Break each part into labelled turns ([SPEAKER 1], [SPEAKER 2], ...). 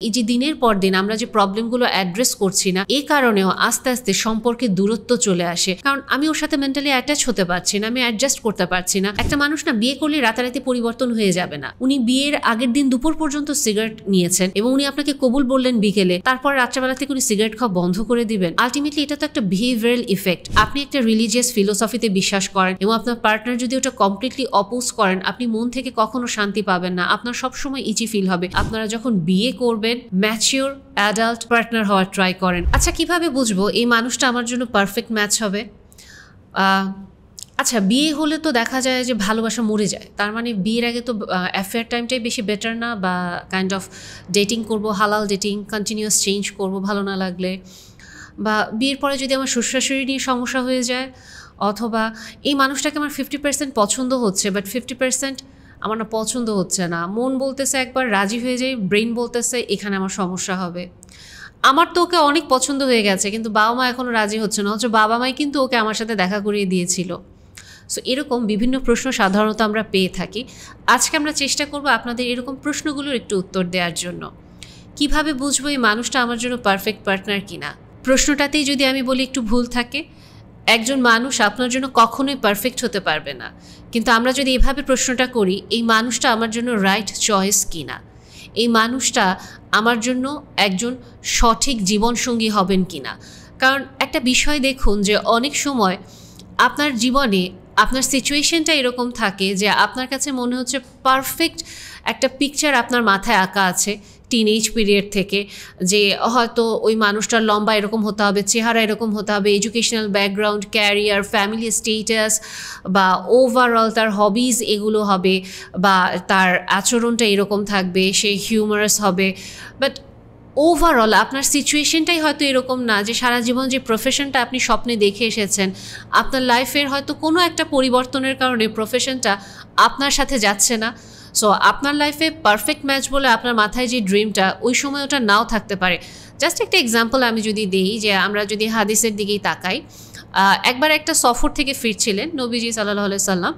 [SPEAKER 1] এই যে দিনের পর দিন আমরা যে প্রবলেমগুলো অ্যাড্রেস করছি না, এই কারণেও আস্তে আস্তে সম্পর্কে দূরত্ব চলে আসে। কারণ আমি ওর সাথে মেন্টালি অ্যাটাচ হতে পারছি না, আমি অ্যাডজাস্ট করতে পারছি না। একটা মানুষ না বিয়ে করলে রাতারাতি পরিবর্তন হয়ে যাবে না। উনি বিয়ের আগের দিন দুপুর পর্যন্ত সিগারেট নিয়েছেন এবং উনি আপনাকে কবুল বললেন বিকেলে, তারপর রাত্রেবেলা থেকে উনি সিগারেট খাওয়া বন্ধ করে দিবেন। আলটিমেটলি এটা তো একটা বিহেভিয়ারাল ইফেক্ট। আপনি একটা রিলিজিয়াস ফিলোসফিতে বিশ্বাস করেন এবং আপনার পার্টনার যদি ওটা কমপ্লিটলি অপোজ করেন, আপনি মন থেকে কখনো শান্তি পাবেন না, আপনার সবসময় ইচি ফিল হবে। আপনারা যখন বিয়ে করবেন ম্যাচিওর অ্যাডাল্ট পার্টনার হওয়ার ট্রাই করেন। আচ্ছা, কিভাবে বুঝবো এই মানুষটা আমার জন্য পারফেক্ট ম্যাচ হবে? আচ্ছা, বিয়ে হলে তো দেখা যায় যে ভালোবাসা মরে যায়, তার মানে বিয়ের আগে তো অ্যাফেয়ার টাইমটাই বেশি বেটার না? বা কাইন্ড অফ ডেটিং করবো, হালাল ডেটিং, কন্টিনিউয়াস চেঞ্জ করবো ভালো না লাগলে, বা বিয়ের পরে যদি আমার শ্বশুর-শাশুড়ি নিয়ে সমস্যা হয়ে যায়, অথবা এই মানুষটাকে আমার 50% পছন্দ হচ্ছে বাট 50% আমার না পছন্দ হচ্ছে না, মন বলতেছে একবার রাজি হয়ে যাই, ব্রেন বলতেছে এখানে আমার সমস্যা হবে। আমার তো ওকে অনেক পছন্দ হয়ে গেছে কিন্তু বাবা মা এখনও রাজি হচ্ছে না, অথচ বাবা মাই কিন্তু ওকে আমার সাথে দেখা করিয়ে দিয়েছিল। সো এরকম বিভিন্ন প্রশ্ন সাধারণত আমরা পেয়ে থাকি। আজকে আমরা চেষ্টা করব আপনাদের এরকম প্রশ্নগুলোর একটু উত্তর দেওয়ার জন্য। কিভাবে বুঝবো এই মানুষটা আমার জন্য পারফেক্ট পার্টনার কিনা? প্রশ্নটাতেই যদি আমি বলি একটু ভুল থাকে, একজন মানুষ আপনার জন্য কখনোই পারফেক্ট হতে পারবে না, কিন্তু আমরা যদি এভাবে প্রশ্নটা করি, এই মানুষটা আমার জন্য রাইট চয়েস কিনা, এই মানুষটা আমার জন্য একজন সঠিক জীবনসঙ্গী হবেন কিনা। কারণ একটা বিষয় দেখুন যে অনেক সময় আপনার জীবনে আপনার সিচুয়েশনটা এরকম থাকে যে আপনার কাছে মনে হচ্ছে পারফেক্ট একটা পিকচার আপনার মাথায় আঁকা আছে টিনেজ পিরিয়ড থেকে, যে হয়তো ওই মানুষটার লম্বা এরকম হতে হবে, চেহারা এরকম হতে হবে, educational background, career, family status, বা ওভারঅল তার হবিজ এগুলো হবে, বা তার আচরণটা এরকম থাকবে, সে হিউমারাস হবে। বাট ওভারঅল আপনার সিচুয়েশনটাই হয়তো এরকম না, যে সারা জীবন যে প্রফেশনটা আপনি স্বপ্নে দেখে এসেছেন, আপনার লাইফের হয়তো কোনো একটা পরিবর্তনের কারণে প্রফেশনটা আপনার সাথে যাচ্ছে না। সো আপনার লাইফে পারফেক্ট ম্যাচ বলে আপনার মাথায় যে ড্রিমটা, ওই সময় ওটা নাও থাকতে পারে। জাস্ট একটা এক্সাম্পল আমি যদি দিই, যে আমরা যদি হাদিসের দিকেই তাকাই, একবার একটা সফর থেকে ফিরছিলেন নবীজি সাল্লাল্লাহু আলাইহি সাল্লাম,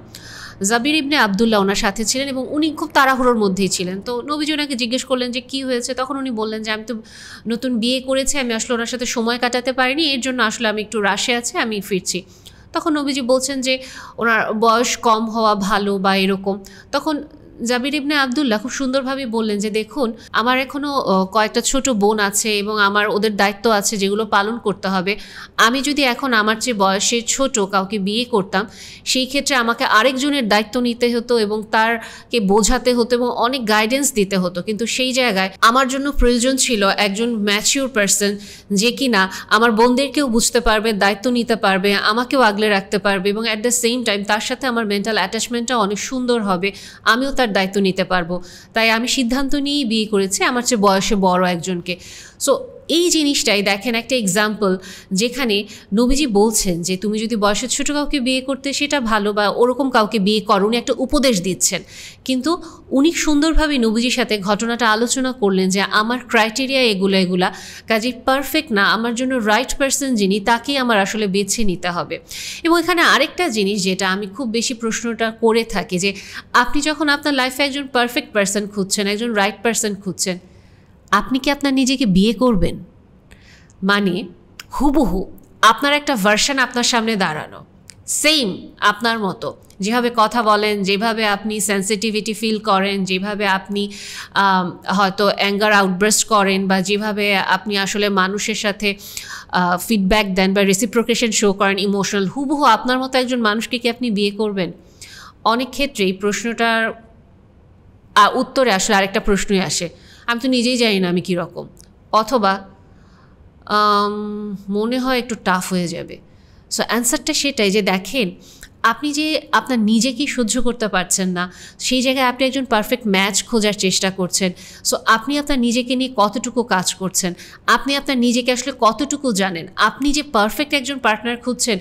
[SPEAKER 1] জাবির ইবনে আবদুল্লাহ ওনার সাথে ছিলেন এবং উনি খুব তাড়াহুড়োর মধ্যেই ছিলেন। তো নবীজি ওনাকে জিজ্ঞেস করলেন যে কী হয়েছে, তখন উনি বললেন যে আমি তো নতুন বিয়ে করেছি, আমি আসলে ওনার সাথে সময় কাটাতে পারিনি, এর জন্য আসলে আমি একটু রাশে আছি, আমি ফিরছি। তখন নবীজি বলছেন যে ওনার বয়স কম হওয়া ভালো বা এরকম। তখন জাবির ইবনে আবদুল্লাহ খুব সুন্দরভাবে বললেন যে দেখুন, আমার এখনও কয়েকটা ছোট বোন আছে এবং আমার ওদের দায়িত্ব আছে যেগুলো পালন করতে হবে। আমি যদি এখন আমার চেয়ে বয়সে ছোট কাউকে বিয়ে করতাম, সেই ক্ষেত্রে আমাকে আরেকজনের দায়িত্ব নিতে হতো এবং তারকে বোঝাতে হতো এবং অনেক গাইডেন্স দিতে হতো। কিন্তু সেই জায়গায় আমার জন্য প্রয়োজন ছিল একজন ম্যাচিওর পারসন, যে কিনা আমার বোনদেরকেও বুঝতে পারবে, দায়িত্ব নিতে পারবে, আমাকেও আগলে রাখতে পারবে এবং অ্যাট দ্য সেম টাইম তার সাথে আমার মেন্টাল অ্যাটাচমেন্টটা অনেক সুন্দর হবে, আমিও তার দায়িত্ব নিতে পারবো। তাই আমি সিদ্ধান্ত নিয়েই বিয়ে করেছি আমার চেয়ে বয়সে বড় একজনকে। সো এই জিনিসটাই দেখেন একটা এক্সাম্পল, যেখানে নবীজি বলছেন যে তুমি যদি বয়সের ছোটো কাউকে বিয়ে করতে সেটা ভালো, বা ওরকম কাউকে বিয়ে করো, উনি একটা উপদেশ দিচ্ছেন। কিন্তু উনি সুন্দরভাবে নবীজির সাথে ঘটনাটা আলোচনা করলেন যে আমার ক্রাইটেরিয়া এগুলা, কাজে পারফেক্ট না, আমার জন্য রাইট পারসন যিনি, তাকেই আমার আসলে বেছে নিতে হবে। এবং এখানে আরেকটা জিনিস যেটা আমি খুব বেশি প্রশ্নটা করে থাকি, যে আপনি যখন আপনার লাইফে একজন পারফেক্ট পারসন খুঁজছেন, একজন রাইট পারসন খুঁজছেন, আপনি কি আপনার নিজেকে বিয়ে করবেন? মানে হুবহু আপনার একটা ভার্সন আপনার সামনে দাঁড়ানো, সেম আপনার মতো, যেভাবে কথা বলেন, যেভাবে আপনি সেন্সিটিভিটি ফিল করেন, যেভাবে আপনি হয়তো অ্যাঙ্গার আউটব্রাস্ট করেন, বা যেভাবে আপনি আসলে মানুষের সাথে ফিডব্যাক দেন বা রেসিপ্রোকেশন শো করেন ইমোশনাল, হুবহু আপনার মতো একজন মানুষকে কি আপনি বিয়ে করবেন? অনেক ক্ষেত্রেই প্রশ্নটার উত্তরে আসলে আরেকটা প্রশ্নই আসে, আমি তো নিজেই জানি না আমি কীরকম, অথবা মনে হয় একটু টাফ হয়ে যাবে। সো অ্যান্সারটা সেটাই, যে দেখেন আপনি যে আপনার নিজেকেই সহ্য করতে পারছেন না, সেই জায়গায় আপনি একজন পারফেক্ট ম্যাচ খোঁজার চেষ্টা করছেন। সো আপনি আপনার নিজেকে নিয়ে কতটুকু কাজ করছেন, আপনি আপনার নিজেকে আসলে কতটুকু জানেন, আপনি যে পারফেক্ট একজন পার্টনার খুঁজছেন,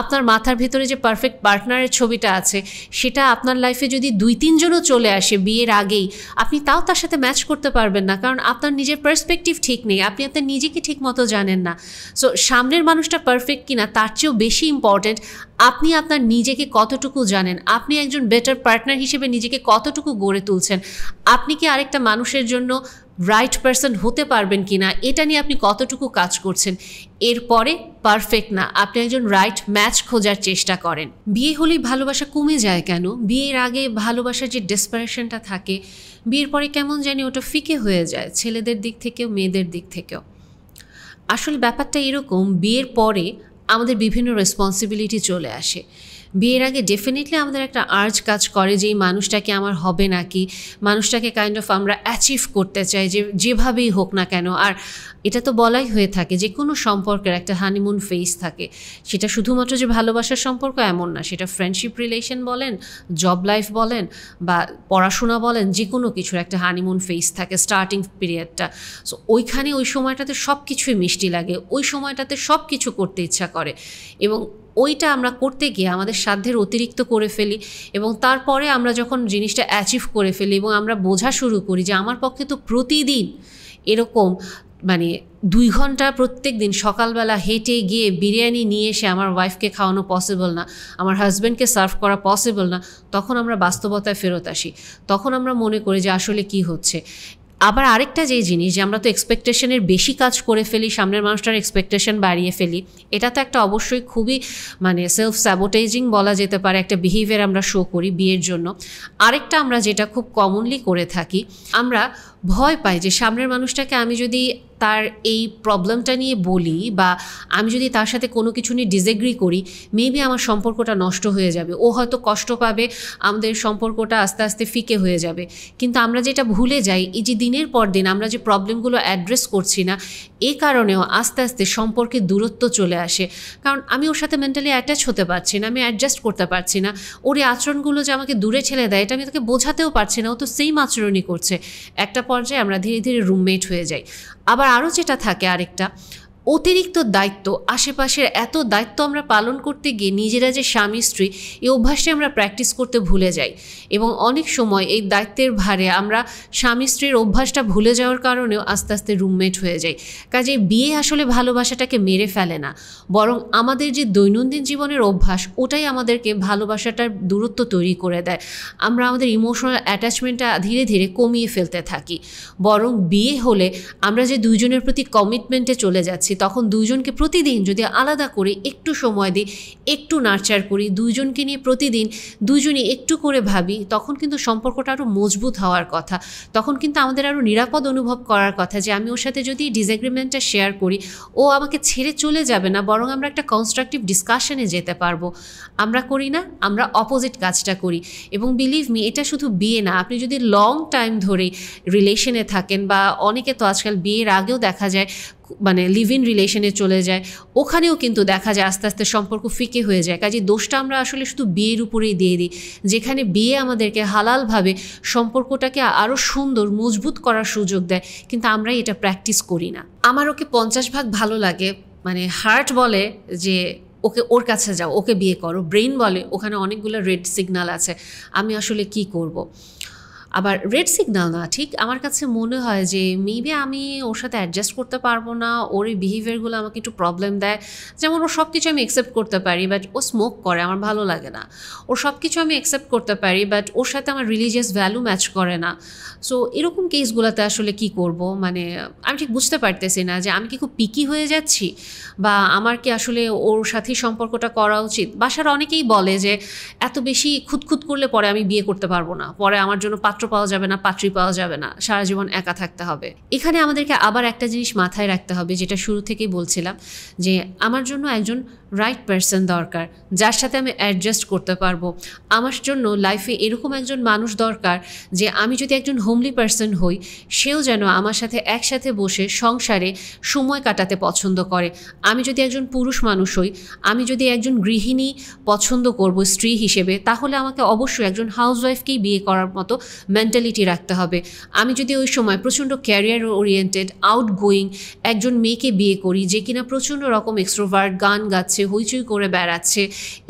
[SPEAKER 1] আপনার মাথার ভিতরে যে পারফেক্ট পার্টনারের ছবিটা আছে, সেটা আপনার লাইফে যদি 2-3 জনও চলে আসে বিয়ের আগেই, আপনি তাও তার সাথে ম্যাচ করতে পারবেন না, কারণ আপনার নিজের পার্সপেক্টিভ ঠিক নেই, আপনি আপনার নিজেকে ঠিক মতো জানেন না। সো সামনের মানুষটা পারফেক্ট কিনা তার চেয়েও বেশি ইম্পর্ট্যান্ট আপনি আপনার নিজেকে কতটুকু জানেন, আপনি একজন বেটার পার্টনার হিসেবে নিজেকে কতটুকু গড়ে তুলছেন, আপনি কি আরেকটা মানুষের জন্য রাইট পারসন হতে পারবেন কিনা এটা নিয়ে আপনি কতটুকু কাজ করছেন, এরপরে পারফেক্ট না আপনি একজন রাইট ম্যাচ খোঁজার চেষ্টা করেন। বিয়ে হলেই ভালোবাসা কমে যায় কেন? বিয়ের আগে ভালোবাসার যে ডেসপারেশনটা থাকে, বিয়ের পরে কেমন জানি ওটা ফিকে হয়ে যায়, ছেলেদের দিক থেকেও মেয়েদের দিক থেকেও। আসলে ব্যাপারটা এরকম, বিয়ের পরে আমাদের বিভিন্ন রেসপন্সিবিলিটি চলে আসে। বিয়ের আগে ডেফিনেটলি আমাদের একটা আর্জ কাজ করে যে এই মানুষটাকে আমার হবে নাকি, মানুষটাকে কাইন্ড অফ আমরা অ্যাচিভ করতে চাই যেভাবেই হোক না কেন। আর এটা তো বলাই হয়ে থাকে যে কোনো সম্পর্কের একটা হানিমুন ফেজ থাকে, সেটা শুধুমাত্র যে ভালোবাসার সম্পর্ক এমন না, সেটা ফ্রেন্ডশিপ রিলেশন বলেন, জব লাইফ বলেন বা পড়াশোনা বলেন, যে কোনো কিছুর একটা হানিমুন ফেজ থাকে, স্টার্টিং পিরিয়ডটা। সো ওইখানে ওই সময়টাতে সব কিছুই মিষ্টি লাগে, ওই সময়টাতে সব কিছু করতে ইচ্ছা করে এবং ওইটা আমরা করতে গিয়ে আমাদের সাধ্যের অতিরিক্ত করে ফেলি এবং তারপরে আমরা যখন জিনিসটা অ্যাচিভ করে ফেলি এবং আমরা বোঝা শুরু করি যে আমার পক্ষে তো প্রতিদিন এরকম 2 ঘন্টা প্রত্যেক দিন সকালবেলা হেঁটে গিয়ে বিরিয়ানি নিয়ে এসে আমার ওয়াইফকে খাওয়ানো পসিবল না, আমার হাজব্যান্ডকে সার্ভ করা পসিবল না, তখন আমরা বাস্তবতায় ফেরত আসি। তখন আমরা মনে করি যে আসলে কি হচ্ছে। আবার আরেকটা যে জিনিস, যে আমরা তো এক্সপেকটেশনের বেশি কাজ করে ফেলি, সামনের মানুষটার এক্সপেকটেশন বাড়িয়ে ফেলি, এটা তো একটা অবশ্যই খুবই সেলফ স্যাবোটেজিং বলা যেতে পারে একটা বিহেভিয়ার আমরা শো করি বিয়ের জন্য। আরেকটা আমরা যেটা খুব কমনলি করে থাকি, আমরা ভয় পাই যে সামনের মানুষটাকে আমি যদি তার এই প্রবলেমটা নিয়ে বলি বা আমি যদি তার সাথে কোনো কিছু নিয়ে ডিসএগ্রি করি, মেবি আমার সম্পর্কটা নষ্ট হয়ে যাবে, ও হয়তো কষ্ট পাবে, আমাদের সম্পর্কটা আস্তে আস্তে ফিকে হয়ে যাবে। কিন্তু আমরা যেটা ভুলে যাই, এই যে দিনের পর দিন আমরা যে প্রবলেমগুলো অ্যাড্রেস করছি না, এই কারণেও আস্তে আস্তে সম্পর্কের দূরত্ব চলে আসে। কারণ আমি ওর সাথে মেন্টালি অ্যাটাচ হতে পারছি না, আমি অ্যাডজাস্ট করতে পারছি না, ওর এই আচরণগুলো যে আমাকে দূরে ঠেলে দেয় এটা আমি তাকে বোঝাতেও পারছি না, ও তো সেম আচরণই করছে। একটা পর্যায়ে আমরা ধীরে ধীরে রুমমেট হয়ে যাই। আবার আরও যেটা থাকে আরেকটা, অতিরিক্ত দায়িত্ব, আশেপাশের এত দায়িত্ব আমরা পালন করতে গিয়ে নিজেরা যে স্বামী স্ত্রী, এই অভ্যাসটা আমরা প্র্যাকটিস করতে ভুলে যাই এবং অনেক সময় এই দায়িত্বের ভারে আমরা স্বামী স্ত্রীর অভ্যাসটা ভুলে যাওয়ার কারণেও আস্তে আস্তে রুমমেট হয়ে যাই। কাজে বিয়ে আসলে ভালোবাসাটাকে মেরে ফেলে না, বরং আমাদের যে দৈনন্দিন জীবনের অভ্যাস, ওটাই আমাদেরকে ভালোবাসাটার দূরত্ব তৈরি করে দেয়। আমরা আমাদের ইমোশনাল অ্যাটাচমেন্টটা ধীরে ধীরে কমিয়ে ফেলতে থাকি। বরং বিয়ে হলে আমরা যে দুইজনের প্রতি কমিটমেন্টে চলে যাচ্ছি, তখন দুইজনকে প্রতিদিন যদি আলাদা করে একটু সময় দিই, একটু নার্চার করি, দুইজনকে নিয়ে প্রতিদিন দুইজনই একটু করে ভাবি, তখন কিন্তু সম্পর্কটা আরও মজবুত হওয়ার কথা। তখন কিন্তু আমাদের আরও নিরাপদ অনুভব করার কথা যে আমি ওর সাথে যদি ডিসএগ্রিমেন্টটা শেয়ার করি, ও আমাকে ছেড়ে চলে যাবে না, বরং আমরা একটা কনস্ট্রাকটিভ ডিসকাশনে যেতে পারবো। আমরা করি না, আমরা অপোজিট কাজটা করি। এবং বিলিভ মি, এটা শুধু বিয়ে না, আপনি যদি লং টাইম ধরে রিলেশনে থাকেন বা অনেকে তো আজকাল বিয়ের আগেও দেখা যায় লিভ ইন রিলেশনে চলে যায়, ওখানেও কিন্তু দেখা যায় আস্তে আস্তে সম্পর্ক ফিকে হয়ে যায়। কাজে দোষটা আমরা আসলে শুধু বিয়ের উপরেই দিয়ে দিই, যেখানে বিয়ে আমাদেরকে হালালভাবে সম্পর্কটাকে আরও সুন্দর মজবুত করার সুযোগ দেয়, কিন্তু আমরাই এটা প্র্যাকটিস করি না। আমার ওকে 50 ভাগ ভালো লাগে, হার্ট বলে যে ওকে ওর কাছে যাও, ওকে বিয়ে করো, ব্রেন বলে ওখানে অনেকগুলো রেড সিগন্যাল আছে, আমি আসলে কি করব। আবার রেড সিগন্যাল না, ঠিক আমার কাছে মনে হয় যে মেবি আমি ওর সাথে অ্যাডজাস্ট করতে পারবো না, ওর এই বিহেভিয়ারগুলো আমাকে একটু প্রবলেম দেয়। যেমন ওর সব কিছু আমি অ্যাকসেপ্ট করতে পারি, বাট ও স্মোক করে, আমার ভালো লাগে না। ওর সব কিছু আমি অ্যাকসেপ্ট করতে পারি, বাট ওর সাথে আমার রিলিজিয়াস ভ্যালু ম্যাচ করে না। সো এরকম কেসগুলোতে আসলে কি করব, আমি ঠিক বুঝতে পারতেছি না যে আমি কি খুব পিকি হয়ে যাচ্ছি বা আমার কি আসলে ওর সাথেই সম্পর্কটা করা উচিত। বাসার অনেকেই বলে যে এত বেশি খুঁতখুত করলে পরে আমি বিয়ে করতে পারবো না, পরে আমার জন্য পাত্র পাওয়া যাবে না, পাত্রী পাওয়া যাবে না, সারা জীবন একা থাকতে হবে। এখানে আমাদেরকে আবার একটা জিনিস মাথায় রাখতে হবে, যেটা শুরু থেকেই বলছিলাম, যে আমার জন্য একজন রাইট পারসন দরকার, যার সাথে আমি অ্যাডজাস্ট করতে পারবো। আমার জন্য লাইফে এরকম একজন মানুষ দরকার যে আমি যদি একজন হোমলি পারসন হই, সেও যেন আমার সাথে একসাথে বসে সংসারে সময় কাটাতে পছন্দ করে। আমি যদি একজন পুরুষ মানুষ হই, আমি যদি একজন গৃহিণী পছন্দ করব স্ত্রী হিসেবে, তাহলে আমাকে অবশ্যই একজন হাউসওয়াইফকেই বিয়ে করার মতো মেন্টালিটি রাখতে হবে। আমি যদি ওই সময় প্রচণ্ড ক্যারিয়ার ওরিয়েন্টেড আউটগোয়িং একজন মেয়েকে বিয়ে করি, যে কিনা প্রচণ্ড রকম এক্সট্রোভার্ট, গান গাচ্ছে, হইচই করে বেড়াচ্ছে,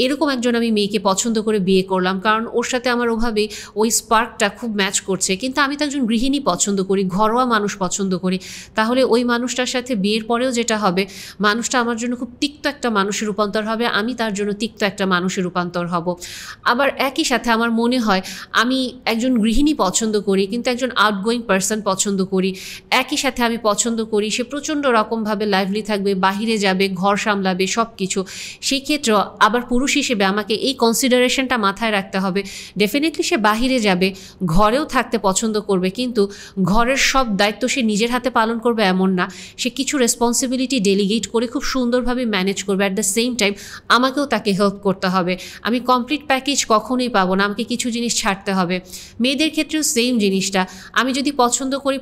[SPEAKER 1] এরকম একজন আমি মেয়েকে পছন্দ করে বিয়ে করলাম, কারণ ওর সাথে আমার ওভাবে ওই স্পার্কটা খুব ম্যাচ করছে। কিন্তু আমি তো একজন গৃহিণী পছন্দ করি, ঘরোয়া মানুষ পছন্দ করি, তাহলে ওই মানুষটার সাথে বিয়ের পরেও যেটা হবে, মানুষটা আমার জন্য খুব তিক্ত একটা মানুষের রূপান্তর হবে, আমি তার জন্য তিক্ত একটা মানুষের রূপান্তর হব। আবার একই সাথে আমার মনে হয় আমি একজন গৃহিণী এমনি পছন্দ করি, কিন্তু একজন আউটগোয়িং পার্সন পছন্দ করি। একই সাথে আমি পছন্দ করি সে প্রচণ্ড রকমভাবে লাইভলি থাকবে, বাহিরে যাবে, ঘর সামলাবে, সব কিছু। সেই ক্ষেত্রেও আবার পুরুষ হিসেবে আমাকে এই কনসিডারেশনটা মাথায় রাখতে হবে। ডেফিনেটলি সে বাহিরে যাবে, ঘরেও থাকতে পছন্দ করবে, কিন্তু ঘরের সব দায়িত্ব সে নিজের হাতে পালন করবে এমন না। সে কিছু রেসপন্সিবিলিটি ডেলিগেট করে খুব সুন্দরভাবে ম্যানেজ করবে। অ্যাট দ্য সেম টাইম আমাকেও তাকে হেল্প করতে হবে। আমি কমপ্লিট প্যাকেজ কখনোই পাবো না, আমাকে কিছু জিনিস ছাড়তে হবে। মেয়েদের ক্ষেত্রেও সেম জিনিসটা। আমি যদি পছন্দ করি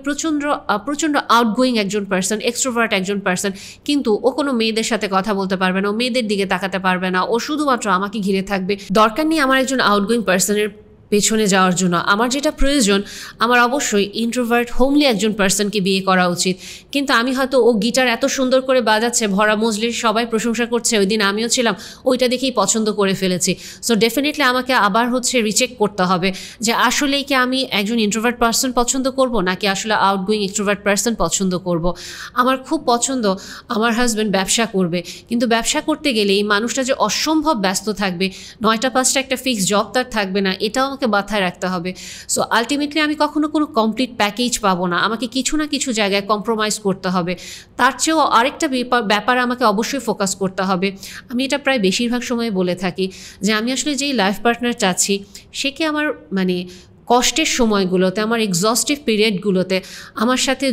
[SPEAKER 1] প্রচণ্ড আউটগোয়িং একজন পার্সন, এক্সট্রোভার্ট একজন পার্সন, কিন্তু ও কোনো মেয়েদের সাথে কথা বলতে পারবে না, ও মেয়েদের দিকে তাকাতে পারবে না, ও শুধুমাত্র আমাকে ঘিরে থাকবে। দরকার নেই আমার একজন আউটগোয়িং পার্সনের পেছনে যাওয়ার জন্য। আমার যেটা প্রয়োজন, আমার অবশ্যই ইন্ট্রোভার্ট হোমলি একজন পার্সনকে বিয়ে করা উচিত। কিন্তু আমি হয়তো ও গিটার এত সুন্দর করে বাজাচ্ছে, ভরা মজলিস সবাই প্রশংসা করছে, ওই দিন আমিও ছিলাম, ওইটা দেখেই পছন্দ করে ফেলেছি। সো ডেফিনেটলি আমাকে আবার রিচেক করতে হবে যে আসলেই কি আমি একজন ইন্ট্রোভার্ট পার্সন পছন্দ করব, নাকি আসলে আউটগোয়িং এক্সট্রোভার্ট পার্সন পছন্দ করব। আমার খুব পছন্দ আমার হাজব্যান্ড ব্যবসা করবে, কিন্তু ব্যবসা করতে গেলে এই মানুষটা যে অসম্ভব ব্যস্ত থাকবে, 9টা 5টা একটা ফিক্সড জব তার থাকবে না, এটাও আমাকে মাথায় রাখতে হবে। সো আলটিমেটলি আমি কখনো কোনো কমপ্লিট প্যাকেজ পাবো না, আমাকে কিছু না কিছু জায়গায় কম্প্রোমাইজ করতে হবে। তার চেয়েও আরেকটা ব্যাপার আমাকে অবশ্যই ফোকাস করতে হবে। আমি এটা প্রায় বেশিরভাগ সময় বলে থাকি যে আমি আসলে যেই লাইফ পার্টনার চাচ্ছি সে কি আমার কষ্টের সময়গুলোতে, আমার এক্সস্টিভ পিরিয়ডগুলোতে আমার সাথে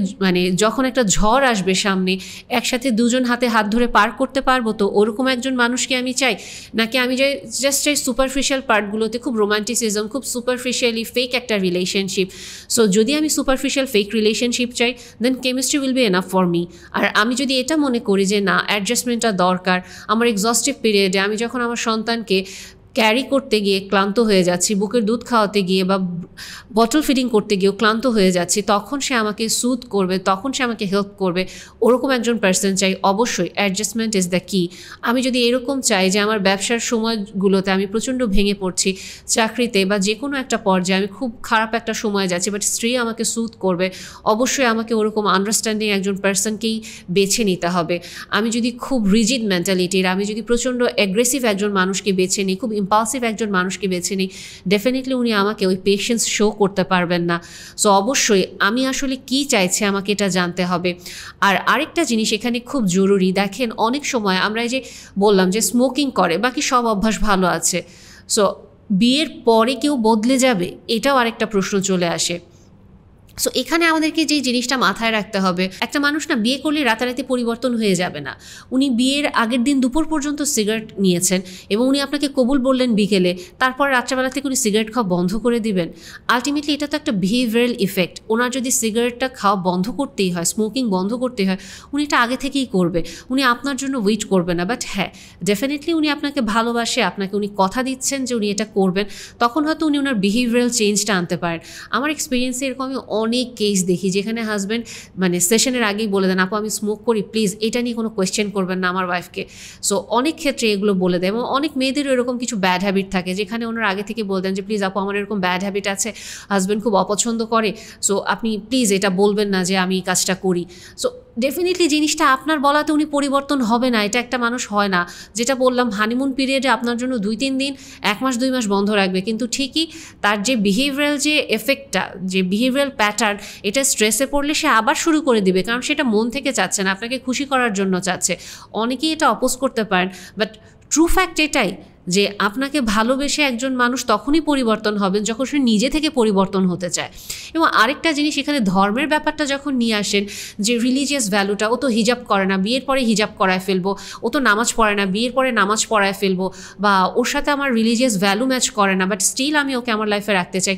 [SPEAKER 1] যখন একটা ঝড় আসবে সামনে, একসাথে দুজন হাতে হাত ধরে পার করতে পারবো, তো ওরকম একজন মানুষকে আমি চাই, নাকি আমি জাস্ট চাই সুপারফিশিয়াল পার্টগুলোতে খুব রোমান্টিসিজম, খুব সুপারফিশিয়ালি ফেক একটা রিলেশনশিপ। সো যদি আমি সুপারফিশিয়াল ফেক রিলেশনশিপ চাই, then chemistry will be enough for me. আর আমি যদি এটা মনে করি যে না, অ্যাডজাস্টমেন্টটা দরকার, আমার এক্সস্টিভ পিরিয়ডে আমি যখন আমার সন্তানকে ক্যারি করতে গিয়ে ক্লান্ত হয়ে যাচ্ছি, বুকের দুধ খাওয়াতে গিয়ে বা বটল ফিডিং করতে গিয়েও ক্লান্ত হয়ে যাচ্ছি, তখন সে আমাকে সুথ করবে, তখন সে আমাকে হেল্প করবে, ওরকম একজন পার্সন চাই। অবশ্যই অ্যাডজাস্টমেন্ট ইজ দ্য কি। আমি যদি এরকম চাই যে আমার ব্যবসার সময়গুলোতে আমি প্রচণ্ড ভেঙে পড়ছি, চাকরিতে বা যে কোনো একটা পর্যায়ে আমি খুব খারাপ একটা সময় যাচ্ছি, বাট স্ত্রী আমাকে সুথ করবে, অবশ্যই আমাকে ওরকম আন্ডারস্ট্যান্ডিং একজন পার্সনকেই বেছে নিতে হবে। আমি যদি খুব রিজিড মেন্টালিটির, আমি যদি প্রচণ্ড অ্যাগ্রেসিভ একজন মানুষকে বেছে নিই, খুব ইম্পালসিভ একজন মানুষকে বেছে নিই, ডেফিনেটলি উনি আমাকে ওই পেশেন্স শো করতে পারবেন না। সো অবশ্যই আমি আসলে কি চাইছি আমাকে এটা জানতে হবে। আর আরেকটা জিনিস এখানে খুব জরুরি, দেখেন অনেক সময় আমরা এই যে বললাম যে স্মোকিং করে, বাকি সব অভ্যাস ভালো আছে, সো বিয়ের পরে কেউ বদলে যাবে, এটাও আরেকটা প্রশ্ন চলে আসে। সো এখানে আমাদেরকে যেই জিনিসটা মাথায় রাখতে হবে, একটা মানুষ না বিয়ে করলে রাতারাতি পরিবর্তন হয়ে যাবে না। উনি বিয়ের আগের দিন দুপুর পর্যন্ত সিগারেট নিয়েছেন এবং উনি আপনাকে কবুল বললেন বিকেলে, তারপর রাত্রেবেলা থেকে উনি সিগারেট খাওয়া বন্ধ করে দিবেন। আলটিমেটলি এটা তো একটা বিহেভিয়ারাল ইফেক্ট। ওনার যদি সিগারেটটা খাওয়া বন্ধ করতেই হয়, স্মোকিং বন্ধ করতে হয়, উনি এটা আগে থেকেই করবে, উনি আপনার জন্য ওয়েট করবে না। বাট হ্যাঁ, ডেফিনেটলি উনি আপনাকে ভালোবাসে, আপনাকে উনি কথা দিচ্ছেন যে উনি এটা করবেন, তখন হয়তো উনি ওনার বিহেভিয়ারাল চেঞ্জটা আনতে পারেন। আমার এক্সপিরিয়েন্সে এরকম আমি অনেক কেস দেখি যেখানে হাজব্যান্ড সেশনের আগেই বলে দেন, আপু আমি স্মোক করি, প্লিজ এটা নিয়ে কোনো কোয়েশ্চেন করবেন না আমার ওয়াইফকে। সো অনেক ক্ষেত্রে এগুলো বলে দেয় এবং অনেক মেয়েদেরও এরকম কিছু ব্যাড হ্যাবিট থাকে যেখানে ওনারা আগে থেকে বলে দেন যে প্লিজ আপু আমার এরকম ব্যাড হ্যাবিট আছে, হাজব্যান্ড খুব অপছন্দ করে, সো আপনি প্লিজ এটা বলবেন না যে আমি এই কাজটা করি। সো ডেফিনেটলি জিনিসটা আপনার বলাতে উনি পরিবর্তন হবে না, এটা একটা মানুষ হয় না। যেটা বললাম, হানিমুন পিরিয়ডে আপনার জন্য 2-3 দিন, 1 মাস 2 মাস বন্ধ রাখবে, কিন্তু ঠিকই তার যে বিহেভিয়ারাল যে এফেক্টটা, যে বিহেভিয়ারাল প্যাটার্ন, এটা স্ট্রেসে পড়লে সে আবার শুরু করে দিবে, কারণ সেটা মন থেকে চাচ্ছে না, আপনাকে খুশি করার জন্য চাচ্ছে। অনেকেই এটা অপোজ করতে পারেন, বাট ট্রু ফ্যাক্ট এটাই যে আপনাকে ভালোবেসে একজন মানুষ তখনই পরিবর্তন হবেন যখন সে নিজে থেকে পরিবর্তন হতে চায়। এবং আরেকটা জিনিস, এখানে ধর্মের ব্যাপারটা যখন নিয়ে আসেন, যে রিলিজিয়াস ভ্যালুটা, ও তো হিজাব করে না, বিয়ের পরে হিজাব করায় ফেলবো, ও তো নামাজ পড়ে না, বিয়ের পরে নামাজ পড়ায় ফেলবো, বা ওর সাথে আমার রিলিজিয়াস ভ্যালু ম্যাচ করে না, বাট স্টিল আমি ওকে আমার লাইফে রাখতে চাই।